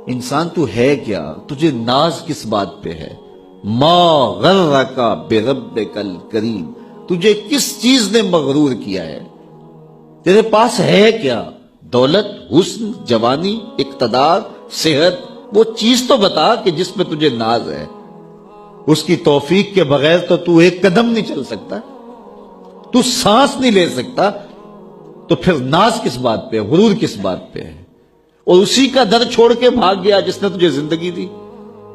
انسان تو ہے کیا؟ تجھے ناز کس بات پہ ہے؟ ما غرک بربک الکریم، تجھے کس چیز نے مغرور کیا ہے؟ تیرے پاس ہے کیا؟ دولت، حسن، جوانی، اقتدار، صحت، وہ چیز تو بتا کہ جس میں تجھے ناز ہے۔ اس کی توفیق کے بغیر تو ایک قدم نہیں چل سکتا، تو سانس نہیں لے سکتا، تو پھر ناز کس بات پہ، غرور کس بات پہ ہے؟ اور اسی کا در چھوڑ کے بھاگ گیا جس نے تجھے زندگی دی،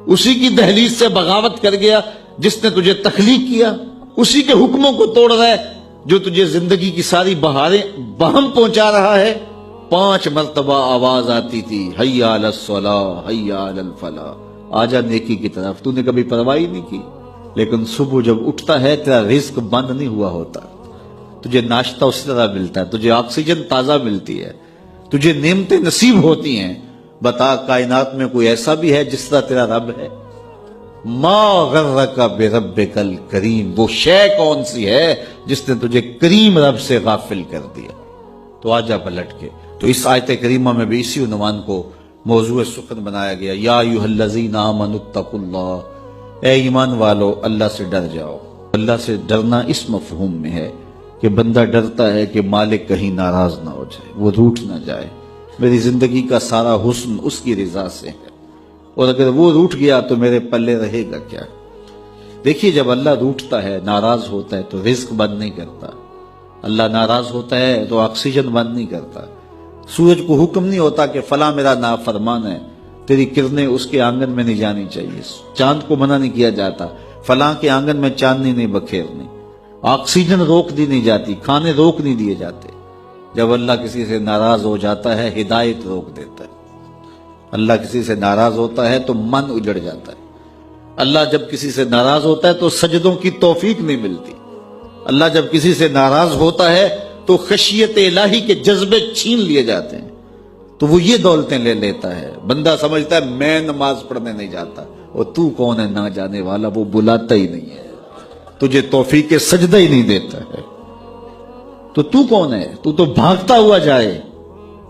اسی کی دہلیز سے بغاوت کر گیا جس نے تجھے تخلیق کیا، اسی کے حکموں کو توڑ رہا ہے جو تجھے زندگی کی ساری بہاریں بہم پہنچا رہا ہے۔ 5 مرتبہ آواز آتی تھی، حی علی الصلاۃ، حی علی الفلاح، آجا نیکی کی طرف، تو نے کبھی پرواہ نہیں کی۔ لیکن صبح جب اٹھتا ہے تیرا رزق بند نہیں ہوا ہوتا، تجھے ناشتہ اسی طرح ملتا ہے، تجھے آکسیجن تازہ ملتی ہے، تجھے نعمتیں نصیب ہوتی ہیں۔ بتا کائنات میں کوئی ایسا بھی ہے جس طرح تیرا رب ہے؟ ما غرک بربک الکریم، وہ شے کون سی ہے جس نے تجھے کریم رب سے غافل کر دیا؟ تو آجا پلٹ کے۔ تو اس آیت کریمہ میں بھی اسی عنوان کو موضوع سخن بنایا گیا، یا ایھا الذین آمنوا اتقوا اللہ، اے ایمان والو اللہ سے ڈر جاؤ۔ اللہ سے ڈرنا اس مفہوم میں ہے کہ بندہ ڈرتا ہے کہ مالک کہیں ناراض نہ ہو جائے، وہ روٹھ نہ جائے، میری زندگی کا سارا حسن اس کی رضا سے ہے، اور اگر وہ روٹھ گیا تو میرے پلے رہے گا کیا؟ دیکھیے جب اللہ روٹھتا ہے، ناراض ہوتا ہے تو رزق بند نہیں کرتا، اللہ ناراض ہوتا ہے تو آکسیجن بند نہیں کرتا، سورج کو حکم نہیں ہوتا کہ فلاں میرا نافرمان ہے، تیری کرنیں اس کے آنگن میں نہیں جانی چاہیے، چاند کو منع نہیں کیا جاتا فلاں کے آنگن میں چاندنی نہیں بکھیرنی، آکسیجن روک دی نہیں جاتی، کھانے روک نہیں دیے جاتے۔ جب اللہ کسی سے ناراض ہو جاتا ہے ہدایت روک دیتا ہے، اللہ کسی سے ناراض ہوتا ہے تو من اجڑ جاتا ہے، اللہ جب کسی سے ناراض ہوتا ہے تو سجدوں کی توفیق نہیں ملتی، اللہ جب کسی سے ناراض ہوتا ہے تو خشیت الہی کے جذبے چھین لیے جاتے ہیں، تو وہ یہ دولتیں لے لیتا ہے۔ بندہ سمجھتا ہے میں نماز پڑھنے نہیں جاتا، اور تو کون ہے نہ جانے والا، وہ بلاتا ہی نہیں ہے، تجھے توفیق سجدہ ہی نہیں دیتا ہے، تو کون ہے؟ تو بھاگتا ہوا جائے۔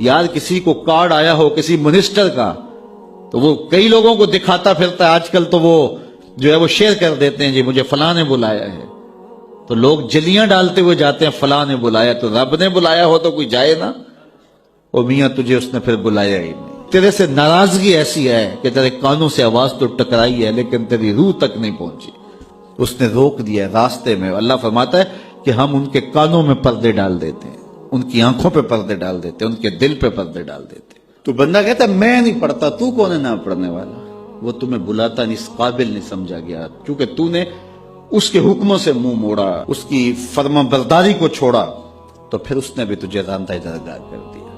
یار کسی کو کارڈ آیا ہو کسی منسٹر کا تو وہ کئی لوگوں کو دکھاتا پھرتا ہے، آج کل تو وہ جو ہے وہ شیئر کر دیتے ہیں، جی مجھے فلاں نے بلایا ہے، تو لوگ جلیاں ڈالتے ہوئے جاتے ہیں، فلاں نے بلایا، تو رب نے بلایا ہو تو کوئی جائے نا؟ اور میاں تجھے اس نے پھر بلایا ہی نہیں، تیرے سے ناراضگی ایسی ہے کہ تیرے کانوں سے آواز تو ٹکرائی ہے لیکن تیری روح تک نہیں پہنچی، اس نے روک دیا راستے میں۔ اللہ فرماتا ہے کہ ہم ان کے کانوں میں پردے ڈال دیتے ہیں، ان کی آنکھوں پہ پردے ڈال دیتے ہیں، ان کے دل پہ پردے ڈال دیتے ہیں۔ تو بندہ کہتا ہے میں نہیں پڑھتا، تو کون ہے نہ پڑھنے والا؟ وہ تمہیں بلاتا نہیں، اس قابل نہیں سمجھا گیا، کیونکہ تو نے اس کے حکموں سے منہ موڑا، اس کی فرما برداری کو چھوڑا، تو پھر اس نے بھی تجھے راندہ درگاہ کر دیا،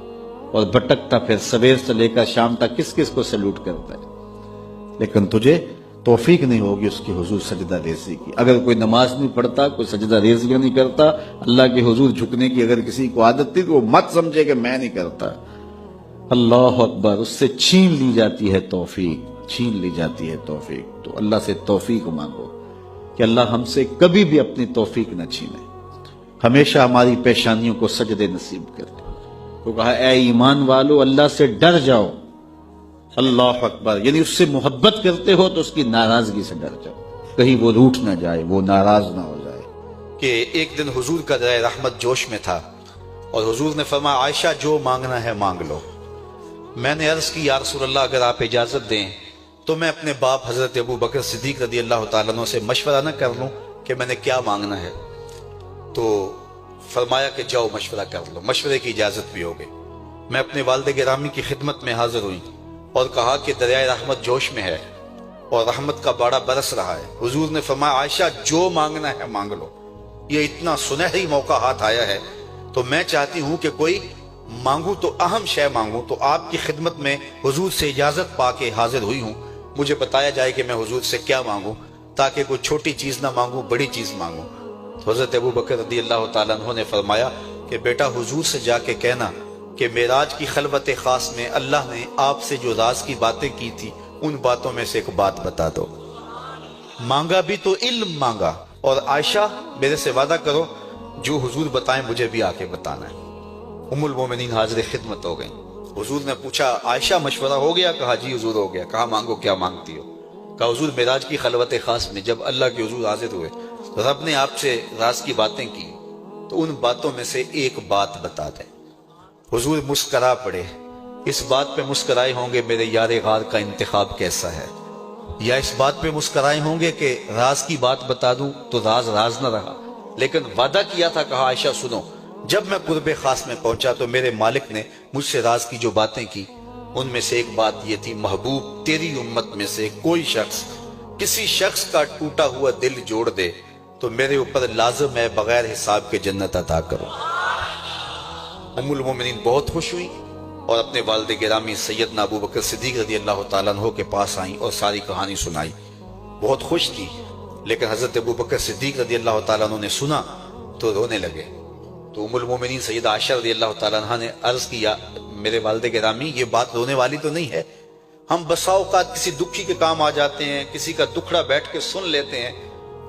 اور بھٹکتا پھر سویر سے لے کر شام تک کس کس کو سلوٹ کرتا ہے، لیکن تجھے توفیق نہیں ہوگی اس کی حضور سجدہ ریزی کی۔ اگر کوئی نماز نہیں پڑھتا، کوئی سجدہ ریزیاں نہیں کرتا، اللہ کے حضور جھکنے کی اگر کسی کو عادت تھی تو وہ مت سمجھے کہ میں نہیں کرتا۔ اللہ اکبر، اس سے چھین لی جاتی ہے توفیق، چھین لی جاتی ہے توفیق۔ تو اللہ سے توفیق مانگو کہ اللہ ہم سے کبھی بھی اپنی توفیق نہ چھینے، ہمیشہ ہماری پیشانیوں کو سجدے نصیب کرے۔ تو کہا اے ایمان والو اللہ سے ڈر جاؤ، اللہ اکبر، یعنی اس سے محبت کرتے ہو تو اس کی ناراضگی سے ڈر جاؤ، کہیں وہ روٹھ نہ جائے، وہ ناراض نہ ہو جائے۔ کہ ایک دن حضور کا درائے رحمت جوش میں تھا، اور حضور نے فرمایا عائشہ جو مانگنا ہے مانگ لو۔ میں نے عرض کی یا رسول اللہ اگر آپ اجازت دیں تو میں اپنے باپ حضرت ابو بکر صدیق رضی اللہ تعالیٰ عنہ سے مشورہ نہ کر لوں کہ میں نے کیا مانگنا ہے؟ تو فرمایا کہ جاؤ مشورہ کر لو، مشورے کی اجازت بھی ہوگی۔ میں اپنے والد گرامی کی خدمت میں حاضر ہوئی اور کہا کہ دریائے رحمت جوش میں ہے اور رحمت کا باڑا برس رہا ہے۔ حضور نے فرمایا عائشہ جو مانگنا ہے مانگ لو، یہ اتنا سنہری موقع ہاتھ آیا ہے، تو میں چاہتی ہوں کہ کوئی مانگوں تو اہم شے مانگوں، تو آپ کی خدمت میں حضور سے اجازت پا کے حاضر ہوئی ہوں، مجھے بتایا جائے کہ میں حضور سے کیا مانگوں، تاکہ کوئی چھوٹی چیز نہ مانگوں، بڑی چیز مانگوں۔ تو حضرت ابو بکر رضی اللہ تعالیٰ عنہ نے فرمایا کہ بیٹا حضور سے جا کے کہنا کہ معراج کی خلوت خاص میں اللہ نے آپ سے جو راز کی باتیں کی تھی ان باتوں میں سے ایک بات بتا دو۔ مانگا بھی تو علم مانگا، اور عائشہ میرے سے وعدہ کرو جو حضور بتائیں مجھے بھی آ کے بتانا ہے۔ ام المومنین حاضر خدمت ہو گئیں، حضور نے پوچھا عائشہ مشورہ ہو گیا؟ کہا جی حضور ہو گیا۔ کہا مانگو کیا مانگتی ہو؟ کہا حضور معراج کی خلوت خاص میں جب اللہ کے حضور حاضر ہوئے رب نے آپ سے راز کی باتیں کی تو ان باتوں میں سے ایک بات بتا دیں۔ حضور مسکرا پڑے، اس بات پہ مسکرائے ہوں گے میرے یار غار کا انتخاب کیسا ہے، یا اس بات پہ مسکرائے ہوں گے کہ راز کی بات بتا دوں تو راز راز نہ رہا، لیکن وعدہ کیا تھا۔ کہا عائشہ سنو، جب میں قرب خاص میں پہنچا تو میرے مالک نے مجھ سے راز کی جو باتیں کی ان میں سے ایک بات یہ تھی، محبوب تیری امت میں سے کوئی شخص کسی شخص کا ٹوٹا ہوا دل جوڑ دے تو میرے اوپر لازم ہے بغیر حساب کے جنت عطا کرو۔ ام المومنین بہت خوش ہوئی اور اپنے والد گرامی سیدنا ابو بکر صدیق رضی اللہ تعالیٰ عنہ کے پاس آئیں اور ساری کہانی سنائی۔ بہت خوش تھی، لیکن حضرت ابو بکر صدیق رضی اللہ تعالیٰ عنہ نے سنا تو رونے لگے۔ تو ام المومنین سیدہ عائشہ رضی اللہ تعالیٰ عنہ نے عرض کیا میرے والد گرامی یہ بات رونے والی تو نہیں ہے، ہم بسا اوقات کسی دکھی کے کام آ جاتے ہیں، کسی کا دکھڑا بیٹھ کے سن لیتے ہیں،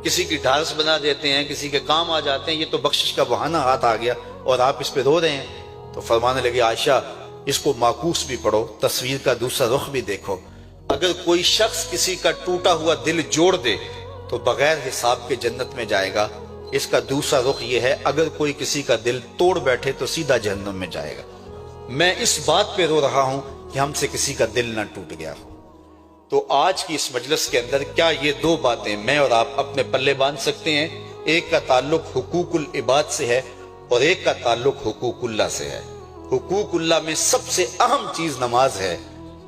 کسی کی ڈھارس بنا دیتے ہیں، کسی کے کام آ جاتے ہیں، یہ تو بخشش کا بہانہ ہاتھ آ گیا اور آپ اس پہ رو رہے ہیں۔ تو فرمانے لگے عائشہ اس کو معکوس بھی پڑھو، تصویر کا دوسرا رخ بھی دیکھو، اگر کوئی شخص کسی کا ٹوٹا ہوا دل جوڑ دے تو بغیر حساب کے جنت میں جائے گا، اس کا دوسرا رخ یہ ہے اگر کوئی کسی کا دل توڑ بیٹھے تو سیدھا جہنم میں جائے گا۔ میں اس بات پہ رو رہا ہوں کہ ہم سے کسی کا دل نہ ٹوٹ گیا ہو۔ تو آج کی اس مجلس کے اندر کیا یہ دو باتیں میں اور آپ اپنے پلے باندھ سکتے ہیں؟ ایک کا تعلق حقوق العباد سے ہے اور ایک کا تعلق حقوق اللہ سے ہے۔ حقوق اللہ میں سب سے اہم چیز نماز ہے،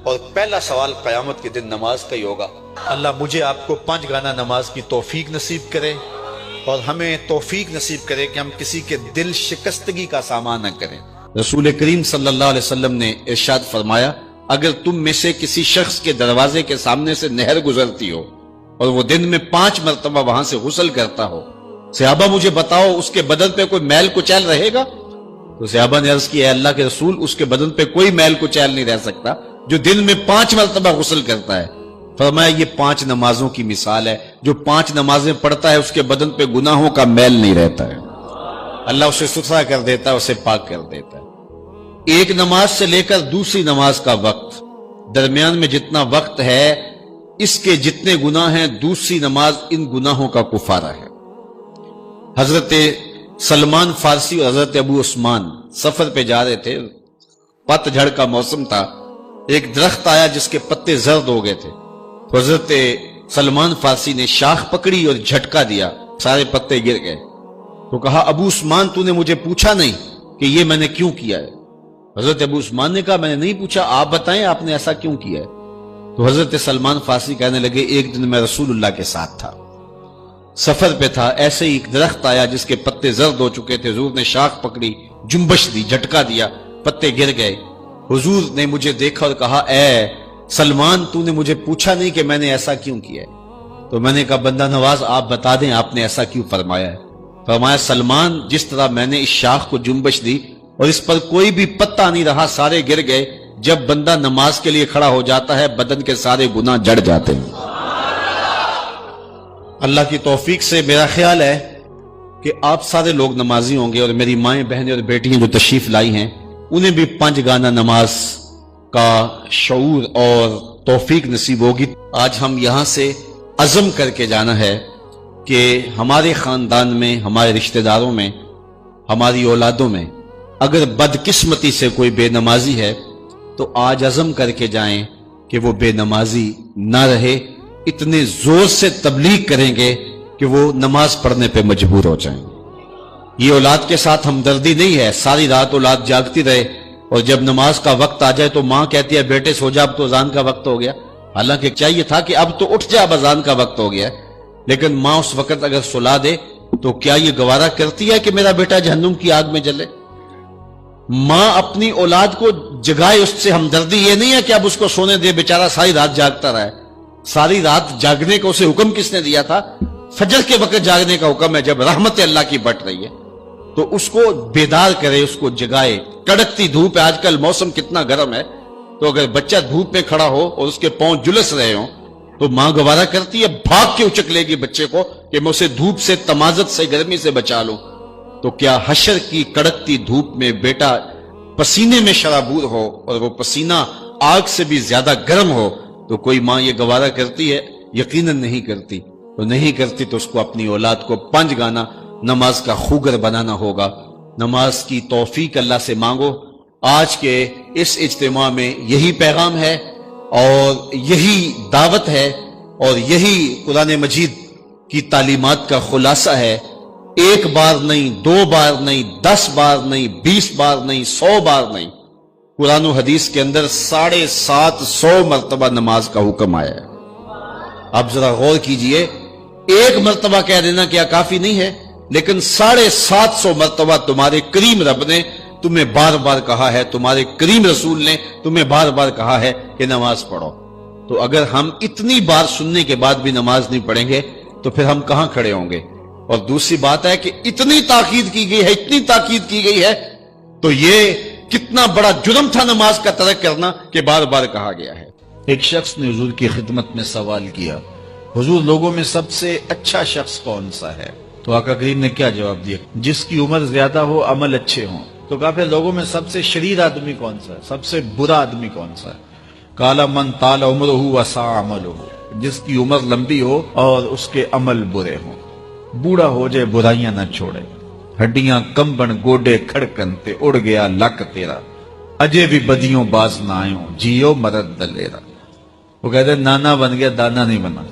اور پہلا سوال قیامت کے دن نماز کا ہی ہوگا۔ اللہ مجھے آپ کو 5 گانا نماز کی توفیق نصیب کرے اور ہمیں توفیق نصیب کرے کہ ہم کسی کے دل شکستگی کا سامان نہ کریں۔ رسول کریم صلی اللہ علیہ وسلم نے ارشاد فرمایا اگر تم میں سے کسی شخص کے دروازے کے سامنے سے نہر گزرتی ہو اور وہ دن میں 5 مرتبہ وہاں سے غسل کرتا ہو، صحابہ مجھے بتاؤ اس کے بدن پہ کوئی میل کچیل رہے گا؟ تو صحابہ نے عرض کی اے اللہ کے رسول اس کے بدن پہ کوئی میل کچیل نہیں رہ سکتا جو دن میں 5 مرتبہ غسل کرتا ہے۔ فرمایا یہ 5 نمازوں کی مثال ہے، جو 5 نمازیں پڑھتا ہے اس کے بدن پہ گناہوں کا میل نہیں رہتا ہے، اللہ اسے ستھرا کر دیتا ہے، اسے پاک کر دیتا ہے۔ ایک نماز سے لے کر دوسری نماز کا وقت، درمیان میں جتنا وقت ہے اس کے جتنے گناہ ہیں دوسری نماز ان گناہوں کا کفارہ ہے۔ حضرت سلمان فارسی اور حضرت ابو عثمان سفر پہ جا رہے تھے، پت جھڑ کا موسم تھا، ایک درخت آیا جس کے پتے زرد ہو گئے تھے، تو حضرت سلمان فارسی نے شاخ پکڑی اور جھٹکا دیا، سارے پتے گر گئے۔ تو کہا ابو عثمان تو نے مجھے پوچھا نہیں کہ یہ میں نے کیوں کیا ہے؟ حضرت ابو عثمان نے کہا میں نے نہیں پوچھا، آپ بتائیں آپ نے ایسا کیوں کیا ہے؟ تو حضرت سلمان فارسی کہنے لگے ایک دن میں رسول اللہ کے ساتھ تھا، سفر پہ تھا، ایسے ہی ایک درخت آیا جس کے پتے زرد ہو چکے تھے، حضور نے شاخ پکڑی، جنبش دی، جھٹکا دیا، پتے گر گئے۔ حضور نے مجھے دیکھا اور کہا اے سلمان تو نے مجھے پوچھا نہیں کہ میں نے ایسا کیوں کیا ہے؟ تو میں نے کہا بندہ نواز آپ بتا دیں آپ نے ایسا کیوں فرمایا ہے؟ فرمایا سلمان جس طرح میں نے اس شاخ کو جنبش دی اور اس پر کوئی بھی پتا نہیں رہا، سارے گر گئے، جب بندہ نماز کے لیے کھڑا ہو جاتا ہے بدن کے سارے گناہ جڑ جاتے ہیں۔ اللہ کی توفیق سے میرا خیال ہے کہ آپ سارے لوگ نمازی ہوں گے، اور میری مائیں بہنیں اور بیٹیاں جو تشریف لائی ہیں انہیں بھی 5 گانا نماز کا شعور اور توفیق نصیب ہوگی۔ آج ہم یہاں سے عزم کر کے جانا ہے کہ ہمارے خاندان میں، ہمارے رشتہ داروں میں، ہماری اولادوں میں اگر بدقسمتی سے کوئی بے نمازی ہے تو آج عزم کر کے جائیں کہ وہ بے نمازی نہ رہے، اتنے زور سے تبلیغ کریں گے کہ وہ نماز پڑھنے پہ مجبور ہو جائیں۔ یہ اولاد کے ساتھ ہمدردی نہیں ہے، ساری رات اولاد جاگتی رہے اور جب نماز کا وقت آ جائے تو ماں کہتی ہے بیٹے سو جا اب تو اذان کا وقت ہو گیا، حالانکہ چاہیے تھا کہ اب تو اٹھ جا اب اذان کا وقت ہو گیا، لیکن ماں اس وقت اگر سلا دے تو کیا یہ گوارا کرتی ہے کہ میرا بیٹا جہنم کی آگ میں جلے؟ ماں اپنی اولاد کو جگائے، اس سے ہمدردی یہ نہیں ہے کہ اب اس کو سونے دے، بیچارہ ساری رات جاگتا رہے۔ ساری رات جاگنے کا اسے حکم کس نے دیا تھا؟ فجر کے وقت جاگنے کا حکم ہے جب رحمت اللہ کی بٹ رہی ہے، تو اس کو بیدار کرے، اس کو جگائے۔ کڑکتی دھوپ ہے، آج کل موسم کتنا گرم ہے، تو اگر بچہ دھوپ میں کھڑا ہو اور اس کے پاؤں جلس رہے ہوں تو ماں گوارا کرتی ہے، بھاگ کے اچک لے گی بچے کو کہ میں اسے دھوپ سے، تمازت سے، گرمی سے بچا لوں۔ تو کیا حشر کی کڑکتی دھوپ میں بیٹا پسینے میں شرابور ہو اور وہ پسینہ آگ سے بھی زیادہ گرم ہو تو کوئی ماں یہ گوارا کرتی ہے؟ یقیناً نہیں کرتی. تو نہیں کرتی تو اس کو اپنی اولاد کو 5 گانا نماز کا خوگر بنانا ہوگا. نماز کی توفیق اللہ سے مانگو. آج کے اس اجتماع میں یہی پیغام ہے اور یہی دعوت ہے اور یہی قرآن مجید کی تعلیمات کا خلاصہ ہے. 1 بار نہیں، 2 بار نہیں، 10 بار نہیں، 20 بار نہیں، 100 بار نہیں. قرآن و حدیث کے اندر 750 مرتبہ نماز کا حکم آیا ہے. اب ذرا غور کیجئے، 1 مرتبہ کہہ دینا کیا کافی نہیں ہے؟ لیکن 750 مرتبہ تمہارے کریم رب نے تمہیں بار بار کہا ہے، تمہارے کریم رسول نے تمہیں بار بار کہا ہے کہ نماز پڑھو. تو اگر ہم اتنی بار سننے کے بعد بھی نماز نہیں پڑھیں گے تو پھر ہم کہاں کھڑے ہوں گے؟ اور دوسری بات ہے کہ اتنی تاکید کی گئی ہے، اتنی تاکید کی گئی ہے، تو یہ کتنا بڑا جرم تھا نماز کا ترک کرنا کہ بار بار کہا گیا ہے. ایک شخص نے حضور کی خدمت میں سوال کیا، حضور لوگوں میں سب سے اچھا شخص کون سا ہے؟ تو آقا کریم نے کیا جواب دیا؟ جس کی عمر زیادہ ہو، عمل اچھے ہوں. تو کہا پھر لوگوں میں سب سے شریر آدمی کون سا ہے؟ سب سے برا آدمی کون سا ہے؟ قال من طال عمرہ وسع عملہ، جس کی عمر لمبی ہو اور اس کے عمل برے ہوں. بوڑھا ہو جائے برائیاں نہ چھوڑے، ہڈیاں کمبن گوڈے کھڑکن تے اڑ گیا لک تیرا، اجے بھی بدیوں باز نہ آئوں جیو مرد دلیرا. وہ کہتے ہیں نانا بن گیا دانا نہیں بنا.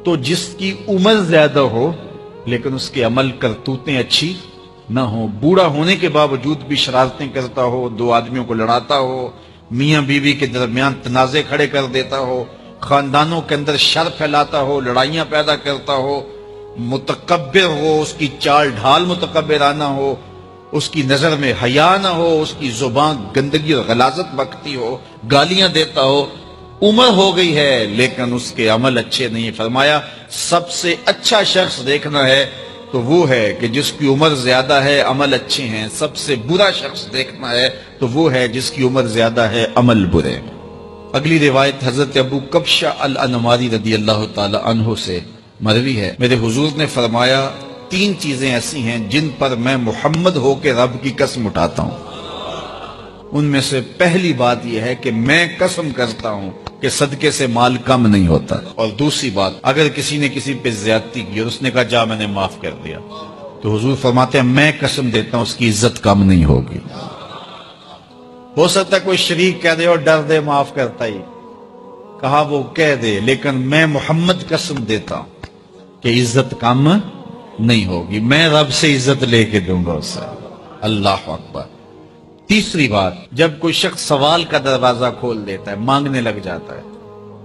تو جس کی عمر زیادہ ہو لیکن اس کے عمل کرتوتیں اچھی نہ ہو، بوڑھا ہونے کے باوجود بھی شرارتیں کرتا ہو، 2 آدمیوں کو لڑاتا ہو، میاں بیوی کے درمیان تنازع کھڑے کر دیتا ہو، خاندانوں کے اندر شر پھیلاتا ہو، لڑائیاں پیدا کرتا ہو، متکبر ہو، اس کی چال ڈھال متکبرانہ ہو، اس کی نظر میں حیا نہ ہو، اس کی زبان گندگی اور غلاظت بکتی ہو، گالیاں دیتا ہو، عمر ہو گئی ہے لیکن اس کے عمل اچھے نہیں. فرمایا سب سے اچھا شخص دیکھنا ہے تو وہ ہے کہ جس کی عمر زیادہ ہے، عمل اچھے ہیں. سب سے برا شخص دیکھنا ہے تو وہ ہے جس کی عمر زیادہ ہے، عمل برے. اگلی روایت حضرت ابو کبشہ الانماری رضی اللہ تعالی عنہ سے مروی ہے، میرے حضور نے فرمایا 3 چیزیں ایسی ہیں جن پر میں محمد ہو کے رب کی قسم اٹھاتا ہوں. ان میں سے پہلی بات یہ ہے کہ میں قسم کرتا ہوں کہ صدقے سے مال کم نہیں ہوتا. اور دوسری بات، اگر کسی نے کسی پہ زیادتی کی اور اس نے کہا جا میں نے معاف کر دیا، تو حضور فرماتے ہیں میں قسم دیتا ہوں اس کی عزت کم نہیں ہوگی. ہو سکتا ہے کوئی شریک کہہ دے اور ڈر دے معاف کرتا ہی، کہا وہ کہہ دے، لیکن میں محمد قسم دیتا ہوں کہ عزت کم نہیں ہوگی. میں رب سے عزت لے کے دوں گا اسے. اللہ اکبر. تیسری بات، جب کوئی شخص سوال کا دروازہ کھول دیتا ہے، مانگنے لگ جاتا ہے،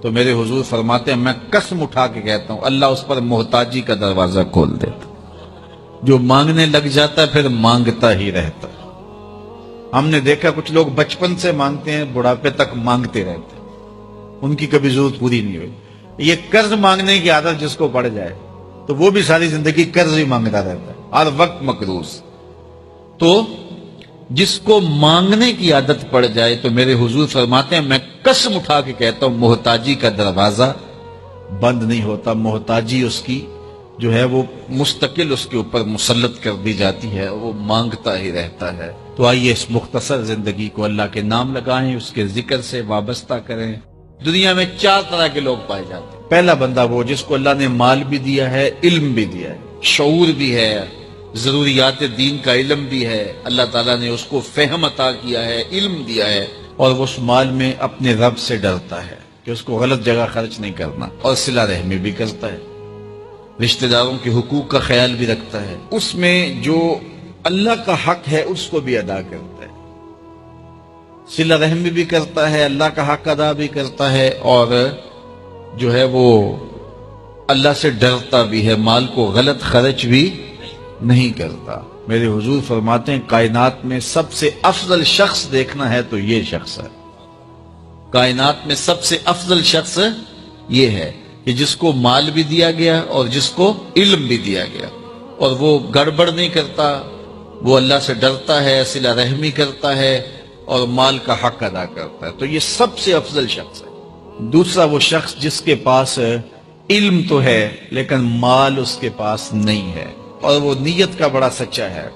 تو میرے حضور فرماتے ہیں میں قسم اٹھا کے کہتا ہوں اللہ اس پر محتاجی کا دروازہ کھول دیتا. جو مانگنے لگ جاتا ہے پھر مانگتا ہی رہتا ہے. ہم نے دیکھا کچھ لوگ بچپن سے مانگتے ہیں، بڑھاپے تک مانگتے رہتے ہیں، ان کی کبھی ضرورت پوری نہیں ہوئی. یہ قرض مانگنے کی عادت جس کو پڑ جائے تو وہ بھی ساری زندگی قرض ہی مانگتا رہتا ہے، ہر وقت مقروض. تو جس کو مانگنے کی عادت پڑ جائے تو میرے حضور فرماتے ہیں میں قسم اٹھا کے کہتا ہوں محتاجی کا دروازہ بند نہیں ہوتا. محتاجی اس کی جو ہے وہ مستقل اس کے اوپر مسلط کر دی جاتی ہے، وہ مانگتا ہی رہتا ہے. تو آئیے اس مختصر زندگی کو اللہ کے نام لگائیں، اس کے ذکر سے وابستہ کریں. دنیا میں 4 طرح کے لوگ پائے جاتے ہیں. پہلا بندہ وہ جس کو اللہ نے مال بھی دیا ہے، علم بھی دیا ہے، شعور بھی ہے، ضروریات دین کا علم بھی ہے، اللہ تعالیٰ نے اس کو فہم عطا کیا ہے، علم دیا ہے، اور وہ اس مال میں اپنے رب سے ڈرتا ہے کہ اس کو غلط جگہ خرچ نہیں کرنا، اور صلہ رحمی بھی کرتا ہے، رشتہ داروں کے حقوق کا خیال بھی رکھتا ہے، اس میں جو اللہ کا حق ہے اس کو بھی ادا کرتا ہے، صلہ رحمی بھی کرتا ہے، اللہ کا حق ادا بھی کرتا ہے، اور جو ہے وہ اللہ سے ڈرتا بھی ہے، مال کو غلط خرچ بھی نہیں کرتا. میرے حضور فرماتے ہیں کائنات میں سب سے افضل شخص دیکھنا ہے تو یہ شخص ہے. کائنات میں سب سے افضل شخص یہ ہے کہ جس کو مال بھی دیا گیا اور جس کو علم بھی دیا گیا، اور وہ گڑبڑ نہیں کرتا، وہ اللہ سے ڈرتا ہے، صلہ رحمی کرتا ہے اور مال کا حق ادا کرتا ہے. تو یہ سب سے افضل شخص ہے. دوسرا وہ شخص جس کے پاس علم تو ہے لیکن مال اس کے پاس نہیں ہے، اور وہ نیت کا بڑا سچا ہے،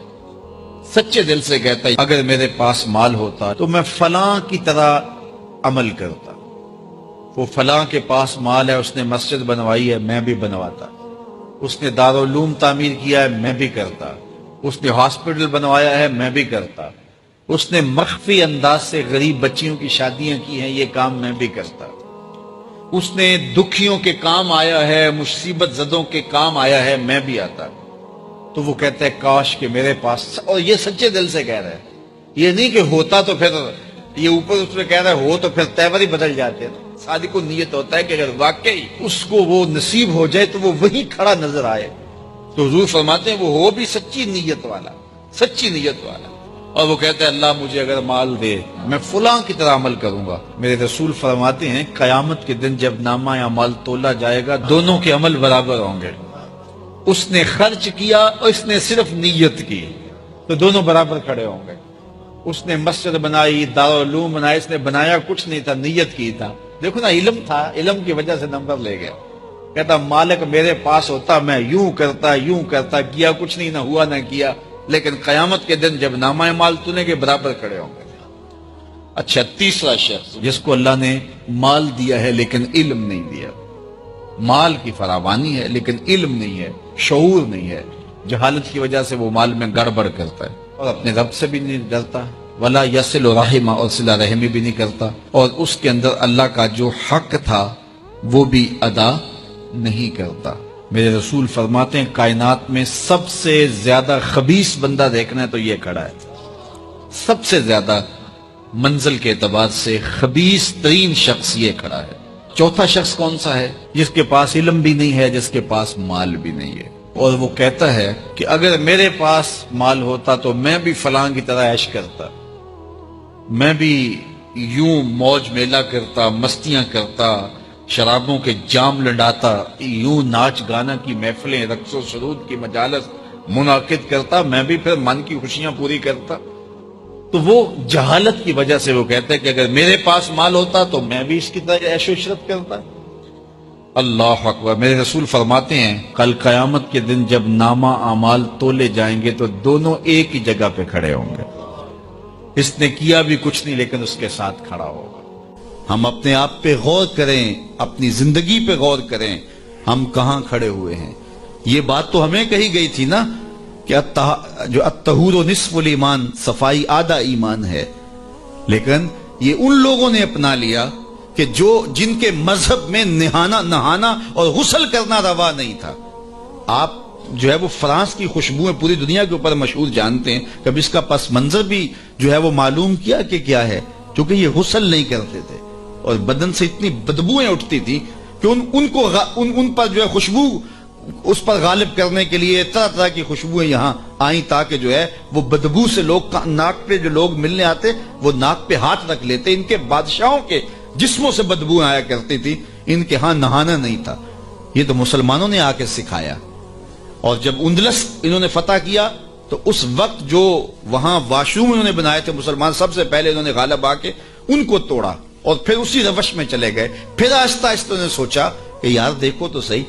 سچے دل سے کہتا ہے اگر میرے پاس مال ہوتا تو میں فلاں کی طرح عمل کرتا. وہ فلاں کے پاس مال ہے، اس نے مسجد بنوائی ہے، میں بھی بنواتا. اس نے دارالعلوم تعمیر کیا ہے، میں بھی کرتا. اس نے ہاسپٹل بنوایا ہے، میں بھی کرتا. اس نے مخفی انداز سے غریب بچیوں کی شادیاں کی ہیں، یہ کام میں بھی کرتا. اس نے دکھیوں کے کام آیا ہے، مصیبت زدوں کے کام آیا ہے، میں بھی آتا. تو وہ کہتا ہے کاش کہ میرے پاس، اور یہ سچے دل سے کہہ رہا ہے، یہ نہیں کہ ہوتا تو پھر یہ اوپر اس میں کہہ رہا ہے ہو تو پھر تیور ہی بدل جاتے ہیں. صادق کو نیت ہوتا ہے کہ اگر واقعی اس کو وہ نصیب ہو جائے تو وہ وہیں کھڑا نظر آئے. تو حضور فرماتے ہیں وہ ہو بھی سچی نیت والا، سچی نیت والا. اور وہ کہتا ہے اللہ مجھے اگر مال دے میں فلاں کی طرح عمل کروں گا. میرے رسول فرماتے ہیں قیامت کے دن جب نامہ اعمال تولا جائے گا دونوں کے عمل برابر ہوں گے. اس نے خرچ کیا اور اس نے صرف نیت کی تو دونوں برابر کھڑے ہوں گے. اس نے مسجد بنائی، دارالعلوم بنایا، اس نے بنایا کچھ نہیں تھا، نیت کی تھا. دیکھو نا، علم تھا، علم کی وجہ سے نمبر لے گیا. کہتا مالک میرے پاس ہوتا میں یوں کرتا، کیا کچھ نہیں، نہ ہوا نہ کیا، لیکن قیامت کے دن جب نامہ اعمال تونے کے برابر کھڑے ہوں گے. اچھا، تیسرا شخص جس کو اللہ نے مال دیا ہے لیکن علم نہیں دیا. مال کی فراوانی ہے لیکن علم نہیں ہے، شعور نہیں ہے. جہالت کی وجہ سے وہ مال میں گڑبڑ کرتا ہے اور اپنے رب سے بھی نہیں ڈرتا، ولا یصل رحمہ، اور صلہ رحمی بھی نہیں کرتا، اور اس کے اندر اللہ کا جو حق تھا وہ بھی ادا نہیں کرتا. میرے رسول فرماتے ہیں کائنات میں سب سے زیادہ خبیث بندہ دیکھنا ہے تو یہ کھڑا ہے. سب سے زیادہ منزل کے اعتبار سے خبیث ترین شخص یہ کھڑا ہے. چوتھا شخص کون سا ہے؟ جس کے پاس علم بھی نہیں ہے، جس کے پاس مال بھی نہیں ہے، اور وہ کہتا ہے کہ اگر میرے پاس مال ہوتا تو میں بھی فلاں کی طرح عیش کرتا، میں بھی یوں موج میلہ کرتا، مستیاں کرتا، شرابوں کے جام لڑاتا، یوں ناچ گانا کی محفلیں، رقص و سرود کی مجالس منعقد کرتا، میں بھی پھر من کی خوشیاں پوری کرتا. تو وہ جہالت کی وجہ سے وہ کہتا ہے کہ اگر میرے پاس مال ہوتا تو میں بھی اس کی طرح عیش و عشرت کرتا. اللہ اکبر. میرے رسول فرماتے ہیں کل قیامت کے دن جب نامہ اعمال تولے جائیں گے تو دونوں ایک ہی جگہ پہ کھڑے ہوں گے. اس نے کیا بھی کچھ نہیں لیکن اس کے ساتھ کھڑا ہوگا. ہم اپنے آپ پہ غور کریں، اپنی زندگی پہ غور کریں، ہم کہاں کھڑے ہوئے ہیں. یہ بات تو ہمیں کہی گئی تھی نا کہ جو الطہور نصف الایمان، صفائی آدھا ایمان ہے. لیکن یہ ان لوگوں نے اپنا لیا کہ جن کے مذہب میں نہانا اور غسل کرنا روا نہیں تھا. آپ جو ہے وہ فرانس کی خوشبوئیں پوری دنیا کے اوپر مشہور جانتے ہیں، کبھی اس کا پس منظر بھی جو ہے وہ معلوم کیا کہ کیا ہے؟ کیونکہ یہ غسل نہیں کرتے تھے اور بدن سے اتنی بدبوئیں اٹھتی تھی کہ ان پر جو ہے خوشبو اس پر غالب کرنے کے لیے طرح طرح کی خوشبوئیں یہاں آئیں تاکہ جو ہے وہ بدبو سے لوگ ناک پہ جو لوگ ملنے آتے وہ ناک پہ ہاتھ رکھ لیتے. ان کے بادشاہوں کے جسموں سے بدبو آیا کرتی تھی، ان کے ہاں نہانا نہیں تھا. یہ تو مسلمانوں نے آ کے سکھایا. اور جب اندلس انہوں نے فتح کیا تو اس وقت جو وہاں واش روم انہوں نے بنائے تھے مسلمان، سب سے پہلے انہوں نے غالب آ کے ان کو توڑا اور پھر اسی روش میں چلے گئے. پھر آہستہ آہستہ انہوں نے سوچا کہ یار دیکھو تو صحیح.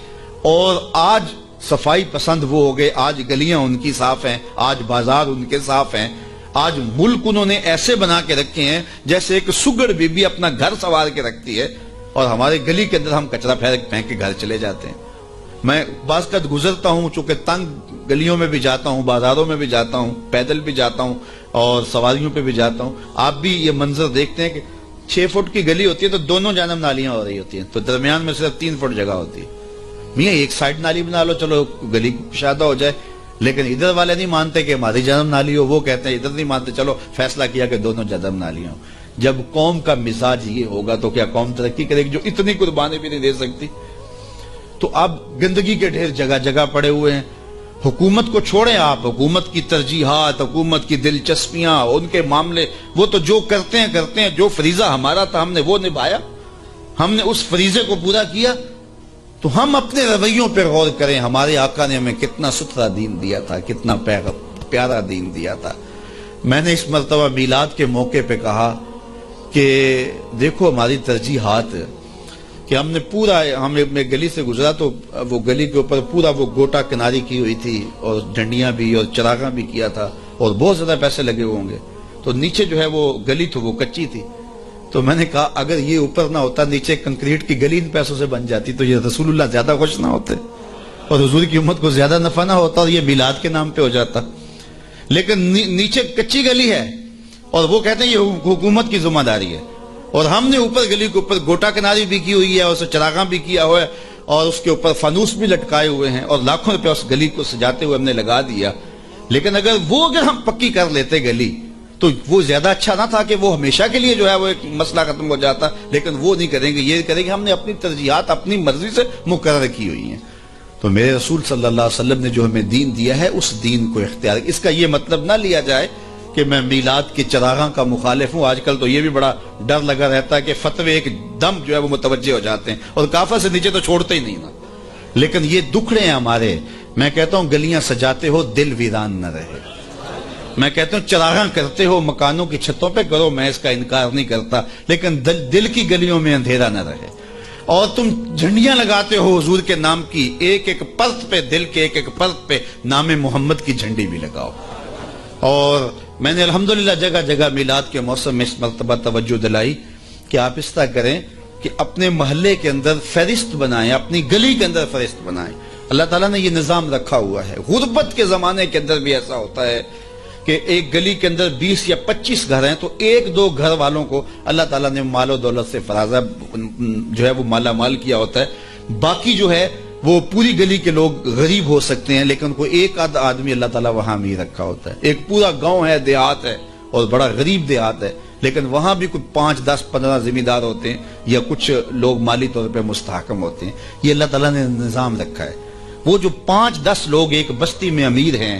اور آج صفائی پسند وہ ہو گئے، آج گلیاں ان کی صاف ہیں، آج بازار ان کے صاف ہیں، آج ملک انہوں نے ایسے بنا کے رکھے ہیں جیسے ایک سگڑ بی بی اپنا گھر سنوار کے رکھتی ہے اور ہمارے گلی کے اندر ہم کچرا پھینک کے گھر چلے جاتے ہیں. میں بعض قد گزرتا ہوں، چونکہ تنگ گلیوں میں بھی جاتا ہوں، بازاروں میں بھی جاتا ہوں، پیدل بھی جاتا ہوں اور سواریوں پہ بھی جاتا ہوں. آپ بھی یہ منظر دیکھتے ہیں کہ 6 فٹ کی گلی ہوتی ہے تو دونوں جانب نالیاں ہو رہی ہوتی ہیں، تو درمیان میں صرف 3 فٹ جگہ ہوتی ہے. میاں ایک سائڈ نالی بنا لو، چلو گلی کشادہ ہو جائے. لیکن ادھر والے نہیں مانتے کہ ہماری جانب نالی ہو، وہ کہتے ہیں ادھر نہیں مانتے، چلو فیصلہ کیا کہ دونوں جانب نالیاں ہوں. جب قوم کا مزاج یہ ہوگا تو کیا قوم ترقی کرے گی جو اتنی قربانی بھی نہیں دے سکتی؟ تو اب گندگی کے ڈھیر جگہ جگہ پڑے ہوئے ہیں. حکومت کو چھوڑیں آپ، حکومت کی ترجیحات، حکومت کی دلچسپیاں، ان کے معاملے، وہ تو جو کرتے ہیں. جو فریضہ ہمارا تھا ہم نے وہ نبھایا، ہم نے اس فریضے کو پورا کیا. تو ہم اپنے رویوں پہ غور کریں. ہمارے آقا نے ہمیں کتنا ستھرا دین دیا تھا، کتنا پیارا دین دیا تھا. میں نے اس مرتبہ میلاد کے موقع پہ کہا کہ دیکھو ہماری ترجیحات کہ ہم نے پورا، میں گلی سے گزرا تو وہ گلی کے اوپر پورا وہ گوٹا کناری کی ہوئی تھی اور ڈنڈیاں بھی اور چراغاں بھی کیا تھا اور بہت زیادہ پیسے لگے ہوئے ہوں گے. تو نیچے جو ہے وہ گلی تو وہ کچی تھی. تو میں نے کہا اگر یہ اوپر نہ ہوتا, نیچے کنکریٹ کی گلی ان پیسوں سے بن جاتی, تو یہ رسول اللہ زیادہ خوش نہ ہوتے اور حضور کی امت کو زیادہ نفع نہ ہوتا اور یہ میلاد کے نام پہ ہو جاتا. لیکن نیچے کچی گلی ہے اور وہ کہتے ہیں یہ حکومت کی ذمہ داری ہے, اور ہم نے اوپر گلی کے اوپر گوٹا کناری بھی کی ہوئی ہے اور اسے چراغاں بھی کیا ہوا ہے اور اس کے اوپر فانوس بھی لٹکائے ہوئے ہیں اور لاکھوں روپے اس گلی کو سجاتے ہوئے ہم نے لگا دیا. لیکن اگر ہم پکی کر لیتے گلی تو وہ زیادہ اچھا نہ تھا کہ وہ ہمیشہ کے لیے جو ہے وہ ایک مسئلہ ختم ہو جاتا. لیکن وہ نہیں کریں گے, یہ کریں گے ہم نے اپنی ترجیحات اپنی مرضی سے مقرر کی ہوئی ہیں. تو میرے رسول صلی اللہ علیہ وسلم نے جو ہمیں دین دیا ہے اس دین کو اختیار. اس کا یہ مطلب نہ لیا جائے کہ میں میلاد کے چراغاں کا مخالف ہوں. آج کل تو یہ بھی بڑا ڈر لگا رہتا ہے کہ فتوے ایک دم جو ہے وہ متوجہ ہو جاتے ہیں اور کافر سے نیچے تو چھوڑتے ہی نہیں نا. لیکن یہ دکھڑے ہیں ہمارے. میں کہتا ہوں گلیاں سجاتے ہو دل ویران نہ رہے. میں کہتا ہوں چراغاں کرتے ہو مکانوں کی چھتوں پہ کرو, میں اس کا انکار نہیں کرتا, لیکن دل کی گلیوں میں اندھیرا نہ رہے. اور تم جھنڈیاں لگاتے ہو حضور کے نام کی, ایک ایک پرت پہ, دل کے ایک ایک پرت پہ نام محمد کی جھنڈی بھی لگاؤ. اور میں نے الحمدللہ جگہ جگہ میلاد کے موسم میں اس مرتبہ توجہ دلائی کہ آپ اس طرح کریں کہ اپنے محلے کے اندر فہرست بنائیں, اپنی گلی کے اندر فہرست بنائیں. اللہ تعالیٰ نے یہ نظام رکھا ہوا ہے. غربت کے زمانے کے اندر بھی ایسا ہوتا ہے کہ ایک گلی کے اندر 20 یا 25 گھر ہیں تو ایک دو گھر والوں کو اللہ تعالیٰ نے مال و دولت سے فرازہ جو ہے وہ مالا مال کیا ہوتا ہے. باقی جو ہے وہ پوری گلی کے لوگ غریب ہو سکتے ہیں, لیکن کوئی ایک آدھ آدمی اللہ تعالیٰ وہاں بھی رکھا ہوتا ہے. ایک پورا گاؤں ہے, دیہات ہے اور بڑا غریب دیہات ہے, لیکن وہاں بھی کوئی 5, 10, 15 ذمہ دار ہوتے ہیں یا کچھ لوگ مالی طور پہ مستحکم ہوتے ہیں. یہ اللہ تعالیٰ نے نظام رکھا ہے. وہ جو 5, 10 لوگ ایک بستی میں امیر ہیں,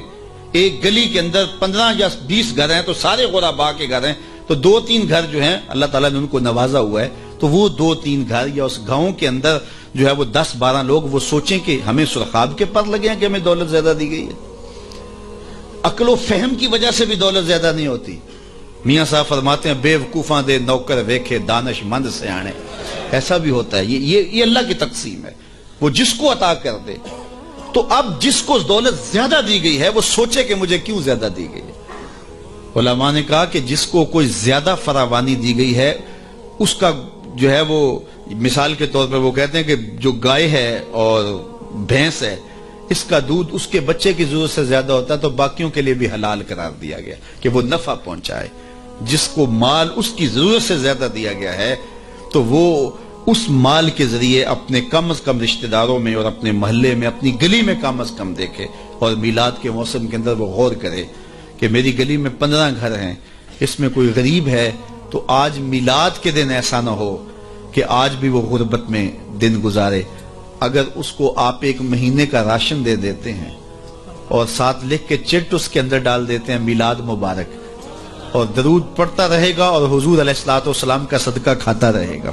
ایک گلی کے اندر 15 یا 20 گھر ہیں تو سارے غربا کے گھر ہیں, تو 2-3 گھر جو ہیں اللہ تعالیٰ نے ان کو نوازا ہوا ہے. تو وہ 2-3 گھر یا اس گاؤں کے اندر جو ہے وہ 10-12 لوگ وہ سوچیں کہ ہمیں سرخاب کے پر لگے ہیں کہ ہمیں دولت زیادہ دی گئی ہے. عقل و فہم کی وجہ سے بھی دولت زیادہ نہیں ہوتی. میاں صاحب فرماتے ہیں بے وقوفاں دے نوکر ویکھے دانش مند سے آنے. ایسا بھی ہوتا ہے. یہ اللہ کی تقسیم ہے, وہ جس کو عطا کر دے. تو اب جس کو دولت زیادہ دی گئی ہے وہ سوچے کہ مجھے کیوں زیادہ دی گئی ہے. علماء نے کہا کہ جس کو کوئی زیادہ فراوانی دی گئی ہے اس کا جو ہے وہ مثال کے طور پر وہ کہتے ہیں کہ جو گائے ہے اور بھینس ہے اس کا دودھ اس کے بچے کی ضرورت سے زیادہ ہوتا ہے تو باقیوں کے لیے بھی حلال قرار دیا گیا کہ وہ نفع پہنچائے. جس کو مال اس کی ضرورت سے زیادہ دیا گیا ہے تو وہ اس مال کے ذریعے اپنے کم از کم رشتہ داروں میں اور اپنے محلے میں اپنی گلی میں کم از کم دیکھے. اور میلاد کے موسم کے اندر وہ غور کرے کہ میری گلی میں 15 گھر ہیں, اس میں کوئی غریب ہے تو آج میلاد کے دن ایسا نہ ہو کہ آج بھی وہ غربت میں دن گزارے. اگر اس کو آپ 1 مہینے کا راشن دے دیتے ہیں اور ساتھ لکھ کے چٹ اس کے اندر ڈال دیتے ہیں میلاد مبارک, اور درود پڑھتا رہے گا اور حضور علیہ الصلوۃ والسلام کا صدقہ کھاتا رہے گا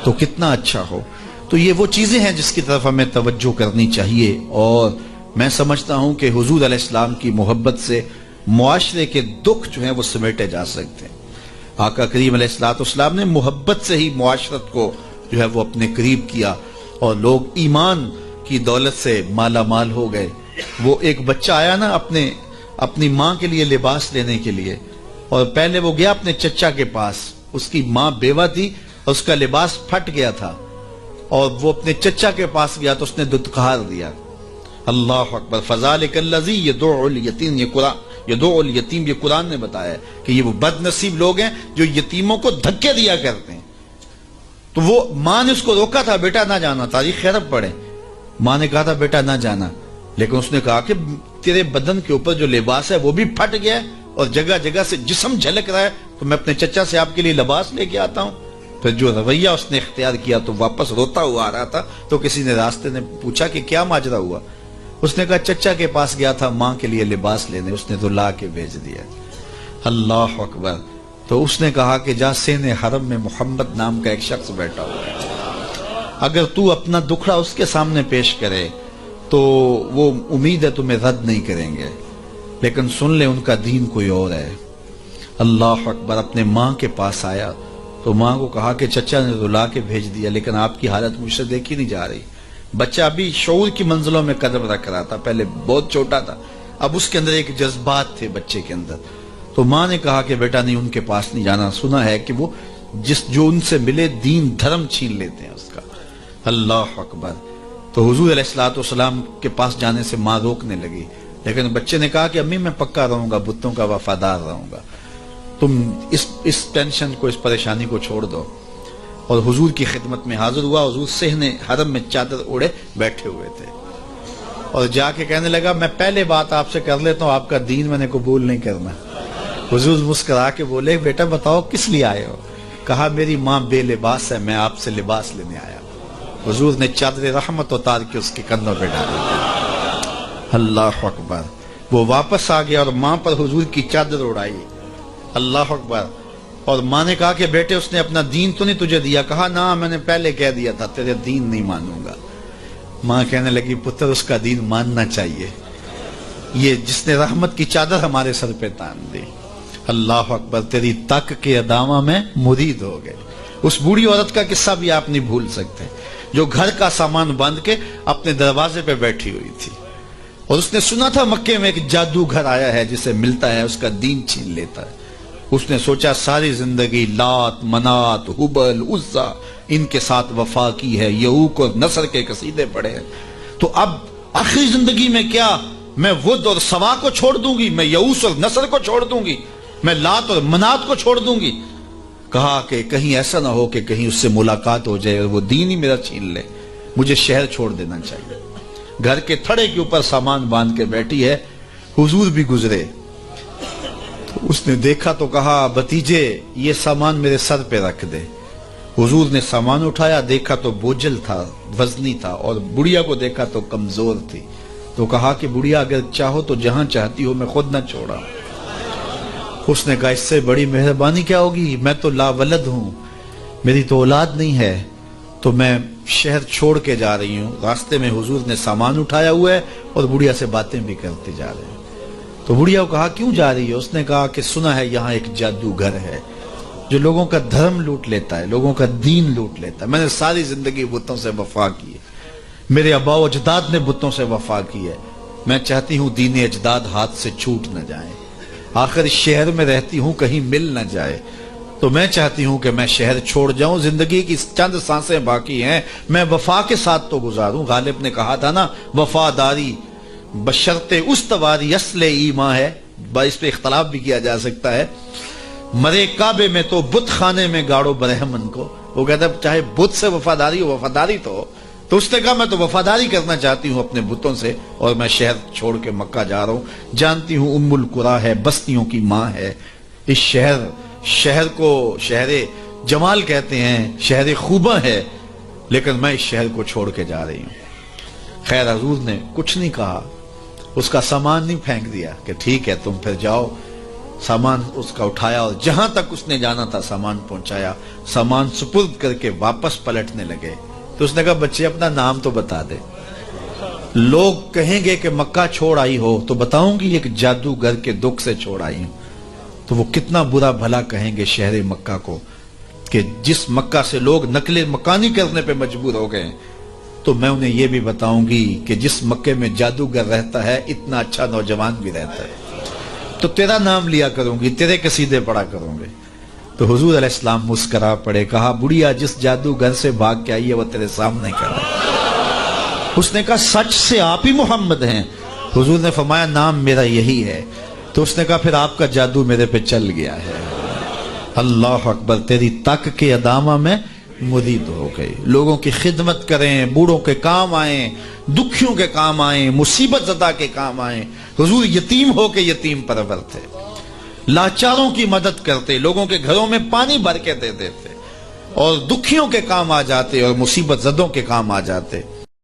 تو کتنا اچھا ہو. تو یہ وہ چیزیں ہیں جس کی طرف ہمیں توجہ کرنی چاہیے. اور میں سمجھتا ہوں کہ حضور علیہ السلام کی محبت سے معاشرے کے دکھ جو ہیں وہ سمیٹے جا سکتے ہیں. آقا کریم علیہ الصلوۃ والسلام نے محبت سے ہی معاشرت کو جو ہے وہ اپنے قریب کیا اور لوگ ایمان کی دولت سے مالا مال ہو گئے. وہ ایک بچہ آیا نا اپنی ماں کے لیے لباس لینے کے لیے, اور پہلے وہ گیا اپنے چچا کے پاس, اس کی ماں بیوہ تھی, اس کا لباس پھٹ گیا تھا اور وہ اپنے چچا کے پاس گیا تو اس نے دتکار دیا. اللہ اکبر. فذالک الذی یدعو الیتیم, یہ قرآن نے بتایا کہ یہ وہ بد نصیب لوگ ہیں جو یتیموں کو دھکے دیا کرتے ہیں. تو وہ ماں نے اس کو روکا تھا, بیٹا نہ جانا, تاریخ خیرب پڑھے, ماں نے کہا تھا بیٹا نہ جانا, لیکن اس نے کہا کہ تیرے بدن کے اوپر جو لباس ہے وہ بھی پھٹ گیا ہے اور جگہ جگہ سے جسم جھلک رہا ہے, تو میں اپنے چچا سے آپ کے لیے لباس لے کے آتا ہوں. پھر جو رویہ اس نے اختیار کیا تو واپس روتا ہوا آ رہا تھا, تو کسی نے راستے نے پوچھا کہ کیا ماجرا ہوا. اس نے کہا چچا کے پاس گیا تھا ماں کے لیے لباس لینے, اس نے تو لا کے بھیج دیا. اللہ اکبر. تو اس نے کہا کہ جا سین حرم میں محمد نام کا ایک شخص بیٹھا ہوا ہے, اگر تو اپنا دکھڑا اس کے سامنے پیش کرے تو وہ امید ہے تمہیں رد نہیں کریں گے, لیکن سن لے ان کا دین کوئی اور ہے. اللہ اکبر. اپنے ماں کے پاس آیا تو ماں کو کہا کہ چچا نے رلا کے بھیج دیا, لیکن آپ کی حالت مجھ سے دیکھی نہیں جا رہی. بچہ ابھی شعور کی منزلوں میں قدم رکھ رہا تھا, پہلے بہت چھوٹا تھا, اب اس کے اندر ایک جذبات تھے بچے کے اندر. تو ماں نے کہا کہ بیٹا نہیں، ان کے پاس نہیں جانا، سنا ہے کہ وہ جو ان سے ملے دین دھرم چھین لیتے ہیں اس کا. اللہ اکبر. تو حضور علیہ الصلوۃ والسلام کے پاس جانے سے ماں روکنے لگی، لیکن بچے نے کہا کہ امی میں پکا رہوں گا، بتوں کا وفادار رہوں گا، تم اس ٹینشن کو، اس پریشانی کو چھوڑ دو. اور حضور کی خدمت میں حاضر ہوا. حضور صحن حرم میں چادر اوڑے بیٹھے ہوئے تھے اور جا کے کہنے لگا میں پہلے بات آپ سے کر لیتا ہوں، آپ کا دین میں نے قبول نہیں کرنا. حضور مسکرا کے بولے بیٹا بتاؤ کس لیے آئے ہو؟ کہا میری ماں بے لباس ہے، میں آپ سے لباس لینے آیا. حضور نے چادر رحمت اتار کے اس کے کندھوں پہ ڈالی. اللہ اکبر. وہ واپس آ گیا اور ماں پر حضور کی چادر اڑائی. اللہ اکبر. اور ماں نے کہا کہ بیٹے اس نے اپنا دین تو نہیں تجھے دیا؟ کہا نہ، میں نے پہلے کہہ دیا تھا تیرے دین نہیں مانوں گا. ماں کہنے لگی پتر اس کا دین ماننا چاہیے، یہ جس نے رحمت کی چادر ہمارے سر پہ تان دی. اللہ اکبر. تیری تک کے ادامہ میں مرید ہو گئے. اس بوڑھی عورت کا قصہ بھی آپ نہیں بھول سکتے، جو گھر کا سامان باندھ کے اپنے دروازے پہ بیٹھی ہوئی تھی اور اس نے سنا تھا مکے میں ایک جادوگر آیا ہے جسے ملتا ہے اس کا دین چھین لیتا ہے. اس نے سوچا ساری زندگی لات، منات، حبل، عزا ان کے ساتھ وفا کی ہے، یعوق اور نصر کے قصیدے پڑھے ہیں، تو اب آخری زندگی میں کیا میں ود اور سوا کو چھوڑ دوں گی، میں یعوس اور نصر کو چھوڑ دوں گی، میں لات اور منات کو چھوڑ دوں گی. کہا کہ کہیں ایسا نہ ہو کہ کہیں اس سے ملاقات ہو جائے اور وہ دین ہی میرا چھین لے، مجھے شہر چھوڑ دینا چاہیے. گھر کے تھڑے کے اوپر سامان باندھ کے بیٹھی ہے. حضور بھی گزرے تو اس نے دیکھا تو کہا بھتیجے یہ سامان میرے سر پہ رکھ دے. حضور نے سامان اٹھایا، دیکھا تو بوجھل تھا، وزنی تھا، اور بڑھیا کو دیکھا تو کمزور تھی. تو کہا کہ بڑھیا اگر چاہو تو جہاں چاہتی ہو میں خود نہ چھوڑا. اس نے کہا اس سے بڑی مہربانی کیا ہوگی، میں تو لا ولد ہوں، میری تو اولاد نہیں ہے، تو میں شہر چھوڑ کے جا رہی ہوں. راستے میں حضور نے سامان اٹھایا ہوا ہے اور بڑھیا سے باتیں بھی کرتے جا رہے ہیں. تو بڑھیا کو کہا کیوں جا رہی ہے؟ اس نے کہا کہ سنا ہے یہاں ایک جادوگر ہے جو لوگوں کا دھرم لوٹ لیتا ہے، لوگوں کا دین لوٹ لیتا ہے. میں نے ساری زندگی بتوں سے وفا کی ہے، میرے آباء و اجداد نے بتوں سے وفا کی ہے، میں چاہتی ہوں دین اجداد ہاتھ سے چھوٹ نہ جائیں. آخر اس شہر میں رہتی ہوں کہیں مل نہ جائے، تو میں چاہتی ہوں کہ میں شہر چھوڑ جاؤں. زندگی کی چند سانسیں باقی ہیں، میں وفا کے ساتھ تو گزاروں. غالب نے کہا تھا نا وفاداری بشرط استواری اصل ایمان ہے. اس پہ اختلاف بھی کیا جا سکتا ہے. مرے کعبے میں تو بت خانے میں گاڑو برہمن کو. وہ کہتا ہے چاہے بت سے وفاداری ہو، وفاداری تو اس نے کہا میں تو وفاداری کرنا چاہتی ہوں اپنے بتوں سے، اور میں شہر چھوڑ کے مکہ جا رہا ہوں. جانتی ہوں ام القریٰ ہے، بستیوں کی ماں ہے. اس شہر کو شہر جمال کہتے ہیں، شہر خوبہ ہے، لیکن میں اس شہر کو چھوڑ کے جا رہی ہوں. خیر حضور نے کچھ نہیں کہا، اس کا سامان نہیں پھینک دیا کہ ٹھیک ہے تم پھر جاؤ. سامان اس کا اٹھایا اور جہاں تک اس نے جانا تھا سامان پہنچایا. سامان سپرد کر کے واپس پلٹنے لگے تو اس نے کہا بچے اپنا نام تو بتا دے. لوگ کہیں گے کہ مکہ چھوڑ آئی ہو تو بتاؤں گی ایک جادوگر کے دکھ سے چھوڑ آئی ہوں. تو وہ کتنا برا بھلا کہیں گے شہر مکہ کو کہ جس مکہ سے لوگ نقل مکانی کرنے پہ مجبور ہو گئے. تو میں انہیں یہ بھی بتاؤں گی کہ جس مکے میں جادوگر رہتا ہے اتنا اچھا نوجوان بھی رہتا ہے. تو تیرا نام لیا کروں گی، تیرے قصیدے پڑھا کروں گے. تو حضور علیہ السلام مسکرا پڑے. کہا بڑھیا جس جادوگر سے بھاگ کے آئی ہے وہ تیرے سامنے کر رہا ہے. اس نے کہا سچ سے آپ ہی محمد ہیں؟ حضور نے فرمایا نام میرا یہی ہے. تو اس نے کہا پھر آپ کا جادو میرے پہ چل گیا ہے. اللہ اکبر. تیری تک کے ادامہ میں مرید ہو گئی. لوگوں کی خدمت کریں، بوڑھوں کے کام آئیں، دکھیوں کے کام آئیں، مصیبت زدہ کے کام آئیں. حضور یتیم ہو کے یتیم پرور تھے، لاچاروں کی مدد کرتے، لوگوں کے گھروں میں پانی بھر کے دے دیتے، اور دکھیوں کے کام آ جاتے اور مصیبت زدوں کے کام آ جاتے.